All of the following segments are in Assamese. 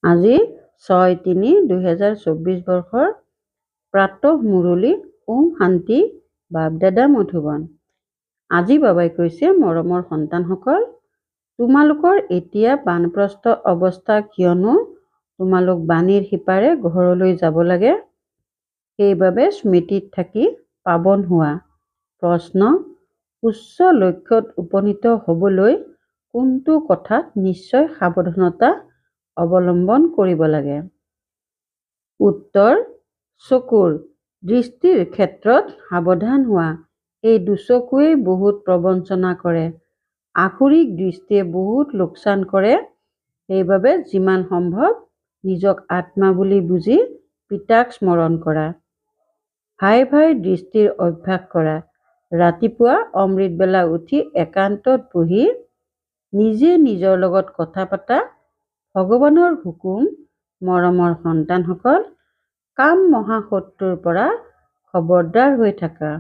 আজি 6-3-2024 বৰ্ষৰ প্ৰাতঃ মুৰলী ওম শান্তি বাপ-দাদা মধুবন। আজি বাবাই কৈছে, মৰমৰ সন্তানসকল, তোমালোকৰ এতিয়া বানপ্ৰস্থ অৱস্থা, কিয়নো তোমালোক বাণীৰ সিপাৰে ঘৰলৈ যাব লাগে। সেইবাবে স্মৃতিত থাকি পাৱন হোৱা। প্ৰশ্ন: উচ্চ লক্ষ্যত উপনীত হ'বলৈ কোনটো কথাত নিশ্চয় সাৱধানতা অৱলম্বন কৰিব লাগে? উত্তৰ: চকুৰ দৃষ্টিৰ ক্ষেত্ৰত সাৱধান হোৱা। এই দুচকুৱেই বহুত প্ৰবঞ্চনা কৰে। আসুৰিক দৃষ্টিয়ে বহুত লোকচান কৰে। সেইবাবে যিমান সম্ভৱ নিজক আত্মা বুলি বুজি পিতাক স্মৰণ কৰা। ভাই দৃষ্টিৰ অভ্যাস কৰা। ৰাতিপুৱা অমৃতবেলা উঠি একান্তত বহি নিজে নিজৰ লগত কথা পতা। ভগৱানৰ হুকুম, মৰমৰ সন্তানসকল, কাম মহাশত্ৰুৰ পৰা খবৰদাৰ হৈ থাকা।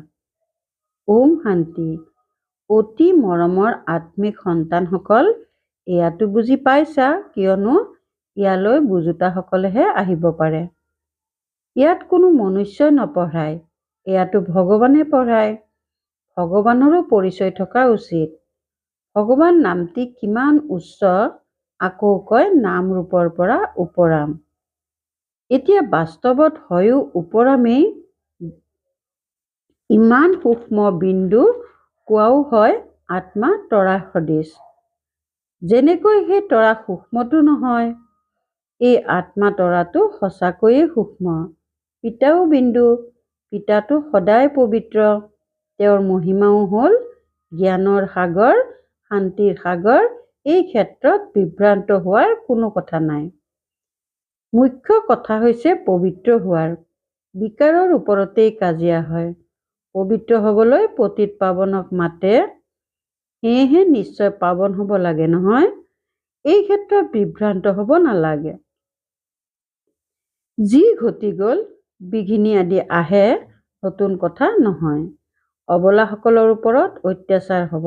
ওম শান্তি। অতি মৰমৰ আত্মিক সন্তানসকল, এয়াতো বুজি পাইছা, কিয়নো ইয়ালৈ বুজোতাসকলেহে আহিব পাৰে। ইয়াত কোনো মনুষ্যই নপঢ়ায়, এয়াতো ভগৱানে পঢ়ায়। ভগৱানৰো পৰিচয় থকা উচিত। ভগৱান নামটি কিমান উচ্চ, আকৌ কয় নাম ৰূপৰ পৰা উপৰাম। এতিয়া বাস্তৱত হয়ো উপৰামেই। ইমান সূক্ষ্ম বিন্দু কোৱাও হয় আত্মা তৰা সদৃশ। যেনেকৈ সেই তৰা সূক্ষ্মটো নহয়, এই আত্মা তৰাটো সঁচাকৈয়ে সূক্ষ্ম। পিতাও বিন্দু, পিতাটো সদায় পবিত্ৰ। তেওঁৰ মহিমাও হ'ল জ্ঞানৰ সাগৰ, শান্তিৰ সাগৰ। এই ক্ষেত্ৰত বিভ্ৰান্ত হোৱাৰ কোনো কথা নাই। মুখ্য কথা হৈছে পবিত্ৰ হোৱাৰ। বিকাৰৰ ওপৰতেই কাজিয়া হয়। পবিত্ৰ হ'বলৈ পতিত পাৱনক মাতে, সেয়েহে নিশ্চয় পাৱন হ'ব লাগে নহয়। এই ক্ষেত্ৰত বিভ্ৰান্ত হ'ব নালাগে। যি ঘটি গ'ল, বিঘিনি আদি আহে, নতুন কথা নহয়। অবলাসকলৰ ওপৰত অত্যাচাৰ হ'ব।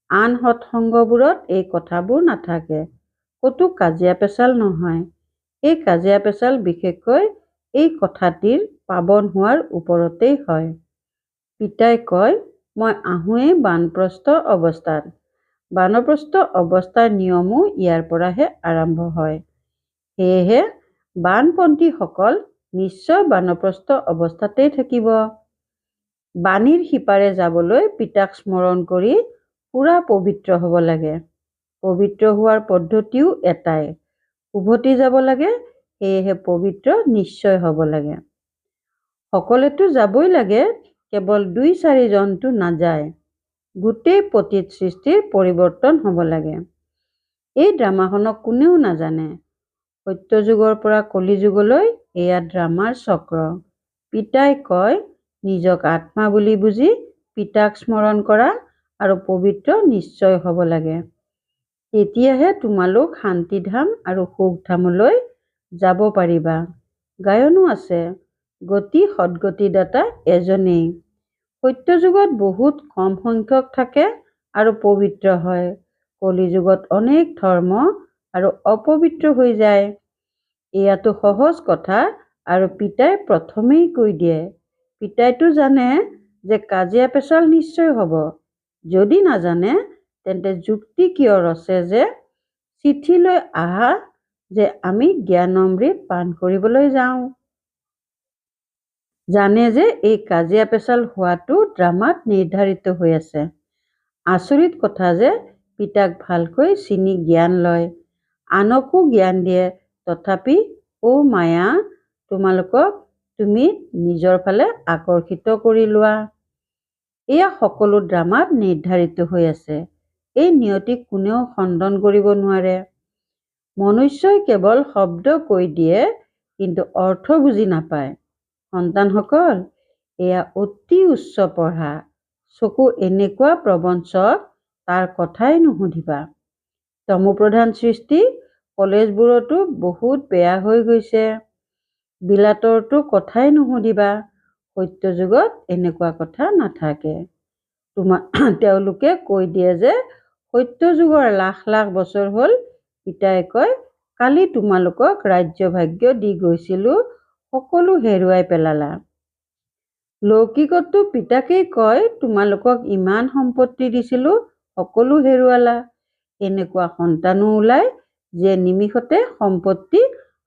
আন সৎসংগবোৰত এই কথাবোৰ নাথাকে। ক'তো কাজিয়া পেচাল নহয়। এই কাজিয়া পেচাল বিশেষকৈ এই কথাটিৰ পাৱন হোৱাৰ ওপৰতেই হয়। পিতাই কয়, মই আহোঁৱেই বানপ্ৰস্থ অৱস্থাত। বানপ্ৰস্থ অৱস্থাৰ নিয়মো ইয়াৰ পৰাহে আৰম্ভ হয়। সেয়েহে বানপন্থীসকল নিশ্চয় বানপ্ৰস্থ অৱস্থাতেই থাকিব। বাণীৰ সিপাৰে যাবলৈ পিতাক স্মৰণ কৰি পুৰা পবিত্ৰ হ'ব লাগে। পবিত্ৰ হোৱাৰ পদ্ধতিও এটাই, উভতি যাব লাগে। সেয়েহে পবিত্ৰ নিশ্চয় হ'ব লাগে। সকলোতো যাবই লাগে, কেৱল 2-4 জনটো নাযায়। গোটেই পতিত সৃষ্টিৰ পৰিৱৰ্তন হ'ব লাগে। এই ড্ৰামাখনক কোনেও নাজানে। সত্যযুগৰ পৰা কলিযুগলৈ এয়া ড্ৰামাৰ চক্ৰ। পিতাই কয়, নিজক আত্মা বুলি বুজি পিতাক স্মৰণ কৰা আৰু পবিত্ৰ নিশ্চয় হ'ব লাগে। তেতিয়াহে তোমালোক শান্তিধাম আৰু সুখধামলৈ যাব পাৰিবা। গায়নো আছে, গতি সদ্গতিদাতা এজনেই। সত্যযুগত বহুত কম সংখ্যক থাকে আৰু পবিত্ৰ হয়। কলিযুগত অনেক ধৰ্ম আৰু অপবিত্ৰ হৈ যায়। এয়াতো সহজ কথা আৰু পিতাই প্ৰথমেই কৈ দিয়ে। পিতাইতো জানে যে কাজিয়া পেচাল নিশ্চয় হ'ব। যদি নাজানে তেন্তে যুক্তি কিয় ৰচে যে চিঠি লৈ আহা যে আমি জ্ঞানমৃত পান কৰিবলৈ যাওঁ। জানে যে এই কাজিয়া পেচাল হোৱাটো ড্ৰামাত নিৰ্ধাৰিত হৈ আছে। আচৰিত কথা যে পিতাক ভালকৈ চিনি জ্ঞান লয়, আনকো জ্ঞান দিয়ে, তথাপি অ মায়া, তোমালোকক তুমি নিজৰ ফালে আকৰ্ষিত কৰি লোৱা। এয়া সকলো ড্ৰামাত নিৰ্ধাৰিত হৈ আছে। এই নিয়তিক কোনেও খণ্ডন কৰিব নোৱাৰে। মনুষ্যই কেৱল শব্দ কৈ দিয়ে, কিন্তু অৰ্থ বুজি নাপায়। সন্তানসকল, এয়া অতি উচ্চ পঢ়া। চকু এনেকুৱা প্ৰবঞ্চক, তাৰ কথাই নুসুধিবা। তমোপ্ৰধান সৃষ্টি, কলেজবোৰতো বহুত বেয়া হৈ গৈছে। বিলাতৰতো কথাই নুসুধিবা। সত্যযুগত এনেকুৱা কথা নাথাকে। তেওঁলোকে কৈ দিয়ে যে সত্যযুগৰ লাখ লাখ বছৰ হ'ল। পিতাই কয়, কালি তোমালোকক ৰাজ্যভাগ্য দি গৈছিলোঁ, সকলো হেৰুৱাই পেলালা। লৌকিকতো পিতাকেই কয়, তোমালোকক ইমান সম্পত্তি দিছিলোঁ, সকলো হেৰুৱালা। এনেকুৱা সন্তানো ওলায় যে নিমিষতে সম্পত্তি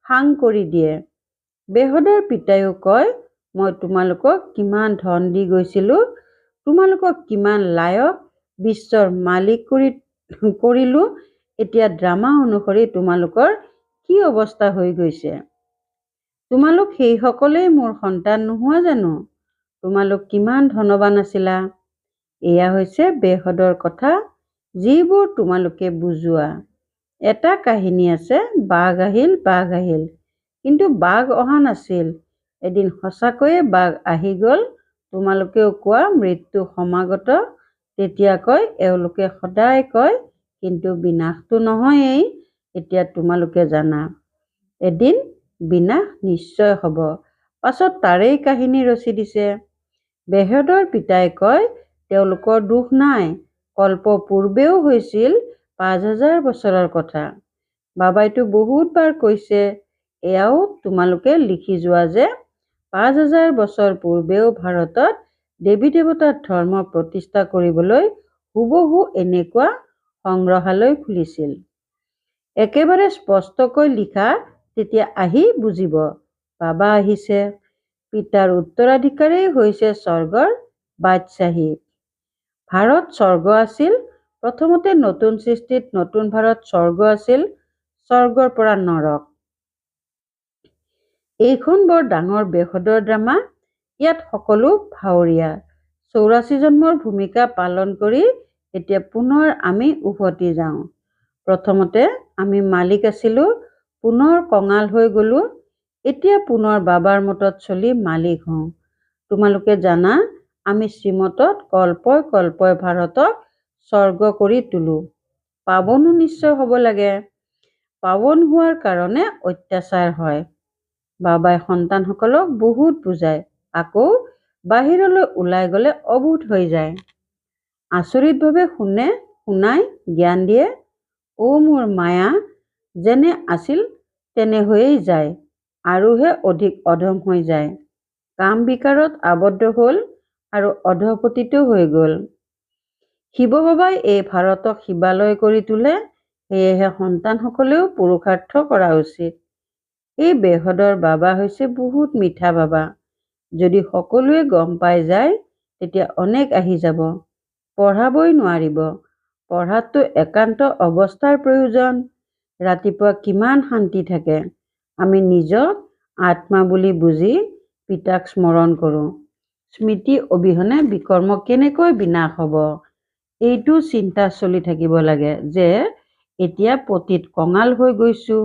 সাং কৰি দিয়ে। বেহদৰ পিতায়ো কয়, মই তোমালোকক কিমান ধন দি গৈছিলোঁ, তোমালোকক কিমান লায়ক বিশ্বৰ মালিক কৰিলোঁ, এতিয়া ড্ৰামা অনুসৰি তোমালোকৰ কি অৱস্থা হৈ গৈছে? তোমালোক সেইসকলেই মোৰ সন্তান নোহোৱা জানো? তোমালোক কিমান ধনৱান আছিলা? এয়া হৈছে বেহদৰ কথা, যিবোৰ তোমালোকে বুজোৱা। এটা কাহিনী আছে, বাঘ আহিল, কিন্তু বাঘ অহা নাছিল। এদিন সঁচাকৈয়ে বাঘ আহি গ'ল। তোমালোকেও কোৱা মৃত্যু সমাগত। তেতিয়া কয়, এওঁলোকে সদায় কয়, কিন্তু বিনাশটো নহয়েই। এতিয়া তোমালোকে জানা, এদিন বিনাশ নিশ্চয় হ'ব। পাছত তাৰেই কাহিনী ৰচি দিছে। বেহদৰ পিতাই কয়, তেওঁলোকৰ দোষ নাই, কল্প পূৰ্বেও হৈছিল, ৫,০০০ বছৰৰ কথা। বাবাইতো বহুত বাৰ কৈছে, এয়াও তোমালোকে লিখি যোৱা যে ৫,০০০ বছৰ পূৰ্বেও ভাৰতত দেৱী দেৱতাৰ ধৰ্ম প্ৰতিষ্ঠা কৰিবলৈ হুবহু এনেকুৱা সংগ্ৰহালয় খুলিছিল। একেবাৰে স্পষ্টকৈ লিখা, তেতিয়া আহি বুজিব। বাবা আহিছে। পিতাৰ উত্তৰাধিকাৰেই হৈছে স্বৰ্গৰ বাদশ্বাহী। ভাৰত স্বৰ্গ আছিল। প্ৰথমতে নতুন সৃষ্টিত নতুন ভাৰত স্বৰ্গ আছিল, স্বৰ্গৰ পৰা নৰক। এইখন বৰ ডাঙৰ বেহদৰ ড্ৰামা। ইয়াত সকলো ভাৱৰীয়া। ৮৪ জন্মৰ ভূমিকা পালন কৰি এতিয়া পুনৰ আমি উভতি যাওঁ। প্ৰথমতে আমি মালিক আছিলোঁ, পুনৰ কঙাল হৈ গ'লো, এতিয়া পুনৰ বাবাৰ মতত চলি মালিক হওঁ। তোমালোকে জানা, আমি শ্ৰীমতত কল্পই কল্পই ভাৰতক স্বৰ্গ কৰি তোলো। পাৱনো নিশ্চয় হ'ব লাগে। পাৱন হোৱাৰ কাৰণে অত্যাচাৰ হয়। বাবাই সন্তানসকলক বহুত বুজায়, আকৌ বাহিৰলৈ ওলাই গ'লে অবোধ হৈ যায়। আচৰিতভাৱে শুনাই জ্ঞান দিয়ে। মোৰ মায়া যেনে আছিল তেনে হৈয়েই যায়, আৰুহে অধিক অধম হৈ যায়। কাম বিকাৰত আবদ্ধ হ'ল আৰু অধঃপতিত হৈ গ'ল। শিৱ বাবাই এই ভাৰতক শিৱালয় কৰি তোলে, সেয়েহে সন্তানসকলেও পুৰুষাৰ্থ কৰা উচিত। এই বেহদৰ বাবা হৈছে বহুত মিঠা বাবা। যদি সকলোৱে গম পাই যায়, তেতিয়া অনেক আহি যাব। পঢ়াবই নোৱাৰিব। পঢ়াততো একান্ত অৱস্থাৰ প্ৰয়োজন। ৰাতিপুৱা কিমান শান্তি থাকে। আমি নিজক আত্মা বুলি বুজি পিতাক স্মৰণ কৰোঁ। স্মৃতি অবিহনে বিকৰ্ম কেনেকৈ বিনাশ হ'ব? এইটো চিন্তা চলি থাকিব লাগে যে এতিয়া পতিত কঙাল হৈ গৈছোঁ,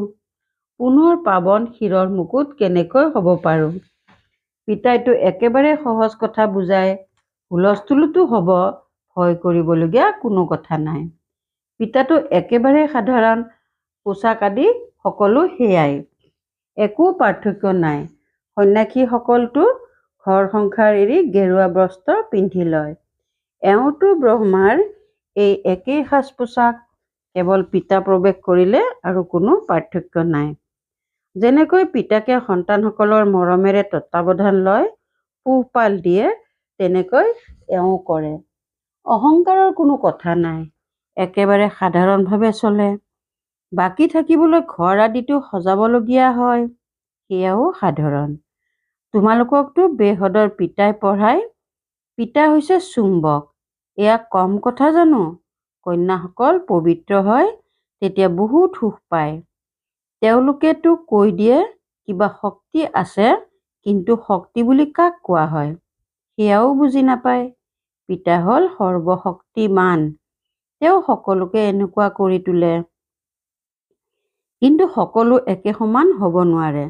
পুনৰ পাৱন শিৰৰ মুকুট কেনেকৈ হ'ব পাৰোঁ। পিতাইতো একেবাৰে সহজ কথা বুজায়। হুলস্থুলতো হ'ব, ভয় কৰিবলগীয়া কোনো কথা নাই। পিতাটো একেবাৰে সাধাৰণ, পোছাক আদি সকলো সেয়াই, একো পাৰ্থক্য নাই। সন্ন্যাসীসকলতো ঘৰ সংসাৰ এৰি গেৰুৱা বস্ত্ৰ পিন্ধি লয়। এওঁতো ব্ৰহ্মাৰ এই একেই সাজ পোছাক, কেৱল পিতা প্ৰৱেশ কৰিলে আৰু কোনো পাৰ্থক্য নাই। যেনেকৈ পিতাকে সন্তানসকলৰ মৰমেৰে তত্বাৱধান লয়, পোহপাল দিয়ে, তেনেকৈ এওঁ কৰে। অহংকাৰৰ কোনো কথা নাই, একেবাৰে সাধাৰণভাৱে চলে। বাকী থাকিবলৈ ঘৰ আদিতো সজাবলগীয়া হয়, সেয়াও সাধাৰণ। তোমালোককতো বেহদৰ পিতাই পঢ়ায়। পিতা হৈছে চুম্বক। এয়া কম কথা জানো? কন্যাসকল পবিত্ৰ হয়, তেতিয়া বহুত সুখ পায়। তেওঁলোকেতো কৈ দিয়ে কিবা শক্তি আছে, কিন্তু শক্তি বুলি কাক কোৱা হয়, সেয়াও বুজি নাপায়। পিতা হ'ল সৰ্বশক্তিমান। তেওঁ সকলোকে এনেকুৱা কৰি তোলে। কিন্তু সকলো একে সমান হ'ব নোৱাৰে।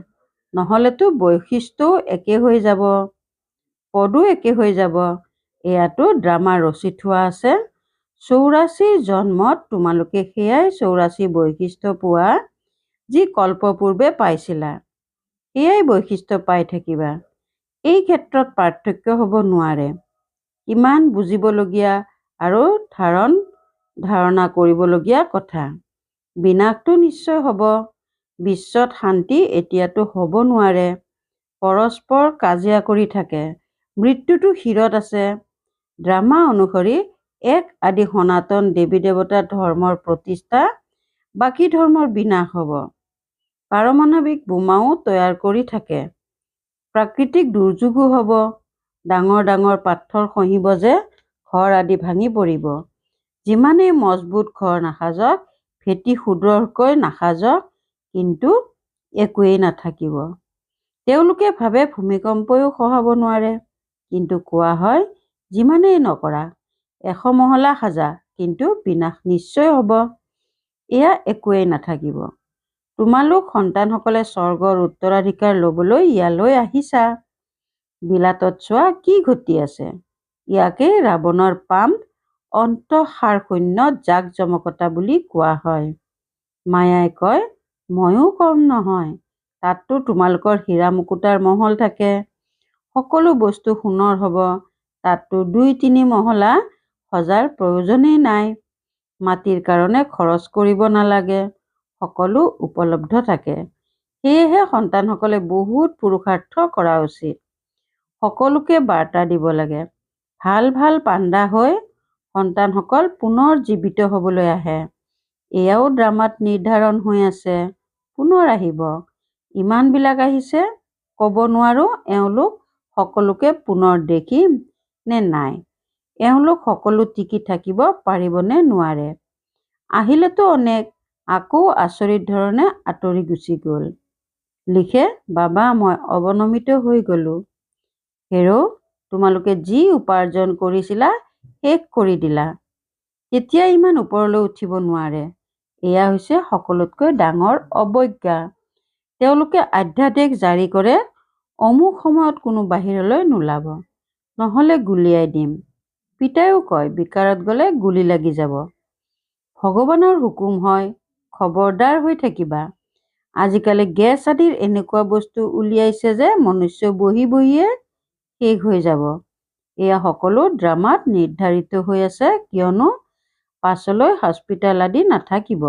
নহ'লেতো বৈশিষ্ট্যও একে হৈ যাব, পদো একে হৈ যাব। এয়াতো ড্ৰামা ৰচি থোৱা আছে। ৮৪ জন্মত তোমালোকে সেয়াই ৮৪ বৈশিষ্ট্য পোৱা, যি কল্পপূৰ্বে পাইছিলা। সেয়াই বৈশিষ্ট্য পাই থাকিবা। এই ক্ষেত্ৰত পাৰ্থক্য হ'ব নোৱাৰে। কিমান বুজিবলগীয়া আৰু ধাৰণা কৰিবলগীয়া কথা। বিনাশটো নিশ্চয় হ'ব। বিশ্বত শান্তি এতিয়াতো হ'ব নোৱাৰে। পৰস্পৰ কাজিয়া কৰি থাকে। মৃত্যুটো শিৰত আছে। ড্ৰামা অনুসৰি এক আদি সনাতন দেৱী দেৱতা ধৰ্মৰ প্ৰতিষ্ঠা, বাকী ধৰ্মৰ বিনাশ হ'ব। পাৰমাণৱিক বোমাও তৈয়াৰ কৰি থাকে। প্ৰাকৃতিক দুৰ্যোগো হ'ব। ডাঙৰ ডাঙৰ পাথৰ খহিব যে ঘৰ আদি ভাঙি পৰিব। যিমানেই মজবুত ঘৰ নাসাজক, ভেটি সুদৃঢ়কৈ নাসাজক, কিন্তু একোৱেই নাথাকিব। তেওঁলোকে ভাবে ভূমিকম্পইও খহাব নোৱাৰে, কিন্তু কোৱা হয় যিমানেই নকৰা 100 মহলা সাজা, কিন্তু বিনাশ নিশ্চয় হ'ব। এয়া একোৱেই নাথাকিব। তোমালোক সন্তানসকলে স্বৰ্গৰ উত্তৰাধিকাৰ ল'বলৈ ইয়ালৈ আহিছা। বিলাতত চোৱা কি ঘটি আছে। ইয়াকেই ৰাৱণৰ পাম অন্তঃসাৰশূন্য জাক-জমকতা বুলি কোৱা হয়। মায়াই কয়, ময়ো কম নহয়। তাততো তোমালোকৰ হীৰা মুকুতাৰ মহল থাকে। সকলো বস্তু সোণৰ হ'ব। তাততো 2-3 মহলা সজাৰ প্ৰয়োজনেই নাই। মাটিৰ কাৰণে খৰচ কৰিব নালাগে। সকলো উপলব্ধ থাকে। সেয়েহে সন্তানসকলে বহুত পুৰুষাৰ্থ কৰা উচিত। সকলোকে বাৰ্তা দিব লাগে। ভাল ভাল পাণ্ডা হৈ সন্তানসকল পুনৰ জীৱিত হ'বলৈ আহে। এয়াও ড্ৰামাত নিৰ্ধাৰণ হৈ আছে। পুনৰ আহিব। ইমানবিলাক আহিছে, ক'ব নোৱাৰো এওঁলোক সকলোকে পুনৰ দেখিম নে নাই। এওঁলোক সকলো টিকি থাকিব পাৰিবনে নোৱাৰে। আহিলেতো অনেক, আকৌ আচৰিত ধৰণে আঁতৰি গুচি গ'ল। লিখে, বাবা মই অৱনমিত হৈ গ'লো। হেৰৌ, তোমালোকে যি উপাৰ্জন কৰিছিলা শেষ কৰি দিলা। এতিয়া ইমান ওপৰলৈ উঠিব নোৱাৰে। এয়া হৈছে সকলোতকৈ ডাঙৰ অৱজ্ঞা। তেওঁলোকে অধ্যাদেশ জাৰি কৰে, অমুক সময়ত কোনো বাহিৰলৈ নোলাব, নহ'লে গুলিয়াই দিম। পিতাইও কয় বিকাৰত গ'লে গুলি লাগি যাব। ভগৱানৰ হুকুম হয়, খবৰদাৰ হৈ থাকিবা। আজিকালি গেছ আদিৰ এনেকুৱা বস্তু উলিয়াইছে যে মনুষ্য বহি বহিয়ে শেষ হৈ যাব। এয়া সকলো ড্ৰামাত নিৰ্ধাৰিত হৈ আছে, কিয়নো পাছলৈ হস্পিটেল আদি নাথাকিব।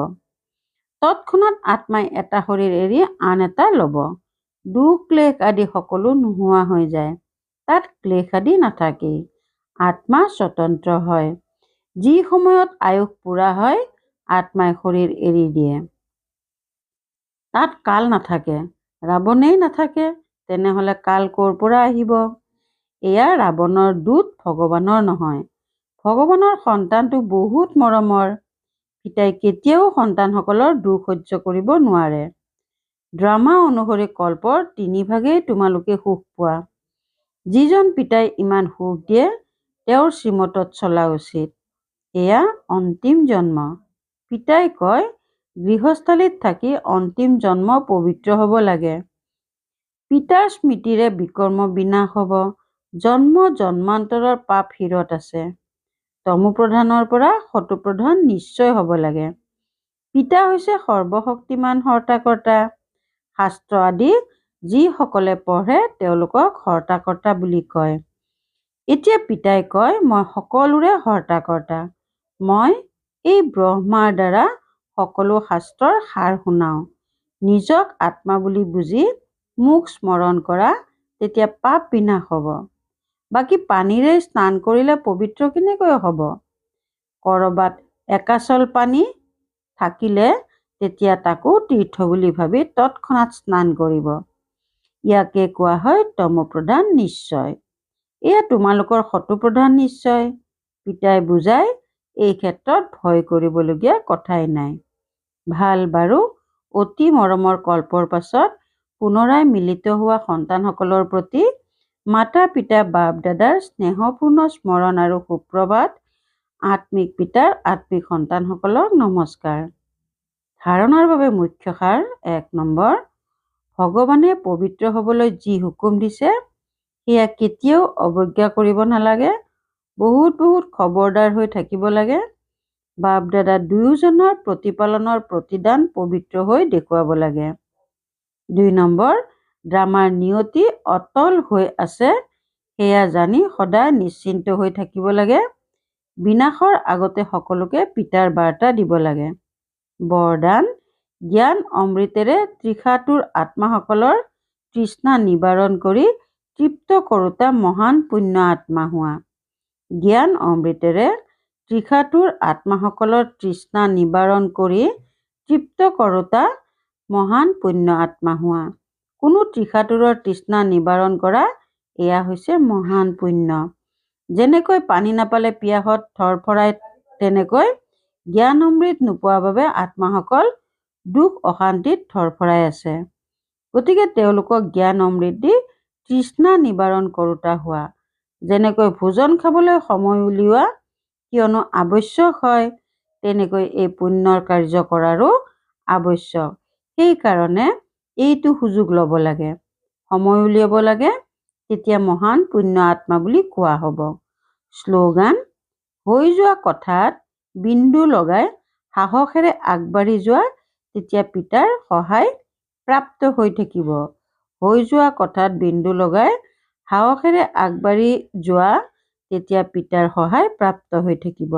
তৎক্ষণাত আত্মাই এটা শৰীৰ এৰি আন এটা ল'ব। দুখ ক্লেশ আদি সকলো নোহোৱা হৈ যায়। তাত ক্লেশ আদি নাথাকেই। আত্মা স্বতন্ত্ৰ হয়। যি সময়ত আয়ুস পুৰা হয়, আত্মাই শৰীৰ এৰি দিয়ে। তাত কাল নাথাকে। ৰাৱণেই নাথাকে, তেনেহ'লে কাল ক'ৰ পৰা আহিব? এয়া ৰাৱণৰ দূত, ভগৱানৰ নহয়। ভগৱানৰ সন্তানটো বহুত মৰমৰ। পিতাই কেতিয়াও সন্তানসকলৰ দুখ সহ্য কৰিব নোৱাৰে। ড্ৰামা অনুসৰি কল্পৰ 3 ভাগেই তোমালোকে সুখ পোৱা। যিজন পিতাই ইমান সুখ দিয়ে, তেওঁৰ শ্ৰীমতত চলা উচিত। এয়া অন্তিম জন্ম। পিতাই কয়, গৃহস্থালীত থাকি অন্তিম জন্ম পবিত্ৰ হ'ব লাগে। পিতাৰ স্মৃতিৰে বিকৰ্ম বিনাশ হ'ব। জন্ম জন্মান্তৰৰ পাপ শিৰত আছে। তমোপ্ৰধানৰ পৰা সতোপ্ৰধান নিশ্চয় হ'ব লাগে। পিতা হৈছে সৰ্বশক্তিমান হৰ্তা-কৰ্তা। শাস্ত্ৰ আদি যিসকলে পঢ়ে তেওঁলোকক হৰ্তা-কৰ্তা বুলি কয়। এতিয়া পিতাই কয়, মই সকলোৰে হৰ্তা-কৰ্তা। মই এই ব্ৰহ্মাৰ দ্বাৰা সকলো শাস্ত্ৰৰ সাৰ শুনাওঁ। নিজক আত্মা বুলি বুজি মোক স্মৰণ কৰা, তেতিয়া পাপ বিনাশ হ'ব। বাকী পানীৰে স্নান কৰিলে পবিত্ৰ কেনেকৈ হ'ব? ক'ৰবাত একাচল পানী থাকিলে তেতিয়া তাকো তীৰ্থ বুলি ভাবি তৎক্ষণাত স্নান কৰিব। ইয়াকে কোৱা হয় তমোপ্ৰধান নিশ্চয়। এয়া তোমালোকৰ সতোপ্ৰধান নিশ্চয়। পিতাই বুজাই, এই ক্ষেত্ৰত ভয় কৰিবলগীয়া কথাই নাই। ভাল বাৰু, অতি মৰমৰ কল্পৰ পাছত পুনৰাই মিলিত হোৱা সন্তানসকলৰ প্ৰতি মাতা-পিতা বাপ-দাদাৰ স্নেহপূৰ্ণ স্মৰণ আৰু সুপ্ৰভাত। আত্মিক পিতাৰ আত্মিক সন্তানসকলক নমস্কাৰ। ধাৰণাৰ বাবে মুখ্য সাৰ 1 নম্বৰ, ভগৱানে পবিত্ৰ হ'বলৈ যি হুকুম দিছে, সেয়া কেতিয়াও অৱজ্ঞা কৰিব নালাগে। বহুত খবৰদাৰ হৈ থাকিব লাগে। বাপ-দাদা দুয়োজনৰ প্ৰতিপালনৰ প্ৰতিদান পবিত্ৰ হৈ দেখুৱাব লাগে। 2 নম্বৰ, ড্ৰামাৰ নিয়তি অটল হৈ আছে, সেয়া জানি সদায় নিশ্চিন্ত হৈ থাকিব লাগে। বিনাশৰ আগতে সকলোকে পিতাৰ বাৰ্তা দিব লাগে। বৰদান, জ্ঞান অমৃতেৰে তৃষাতুৰ আত্মাসকলৰ তৃষ্ণা নিবাৰণ কৰি তৃপ্ত কৰোঁতা মহান পুণ্য আত্মা হোৱা। জ্ঞান অমৃতেৰে তৃষাতুৰ আত্মাসকলৰ তৃষ্ণা নিবাৰণ কৰি তৃপ্ত কৰোঁতা মহান পুণ্য আত্মা হোৱা। কোনো তৃষাতুৰৰ তৃষ্ণা নিবাৰণ কৰা এয়া হৈছে মহান পুণ্য। যেনেকৈ পানী নাপালে পিয়াহত থৰফৰাই, তেনেকৈ জ্ঞান অমৃত নোপোৱাৰ বাবে আত্মাসকল দুখ অশান্তিত থৰফৰাই আছে। গতিকে তেওঁলোকক জ্ঞান অমৃত দি তৃষ্ণা নিবাৰণ কৰোঁতা হোৱা। যেনেকৈ ভোজন খাবলৈ সময় উলিওৱা কিয়নো আৱশ্যক হয়, তেনেকৈ এই পুণ্যৰ কাৰ্য কৰাৰো আৱশ্যক। সেইকাৰণে এইটো সুযোগ ল'ব লাগে, সময় উলিয়াব লাগে, তেতিয়া মহান পুণ্য আত্মা বুলি কোৱা হ'ব। শ্লোগান: হৈ যোৱা কথাত বিন্দু লগাই সাহসেৰে আগবাঢ়ি যোৱা, তেতিয়া পিতাৰ সহায় প্ৰাপ্ত হৈ থাকিব। হৈ যোৱা কথাত বিন্দু লগাই সাহসেৰে আগবাঢ়ি যোৱা, তেতিয়া পিতাৰ সহায় প্ৰাপ্ত হৈ থাকিব।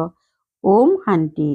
ওম শান্তি।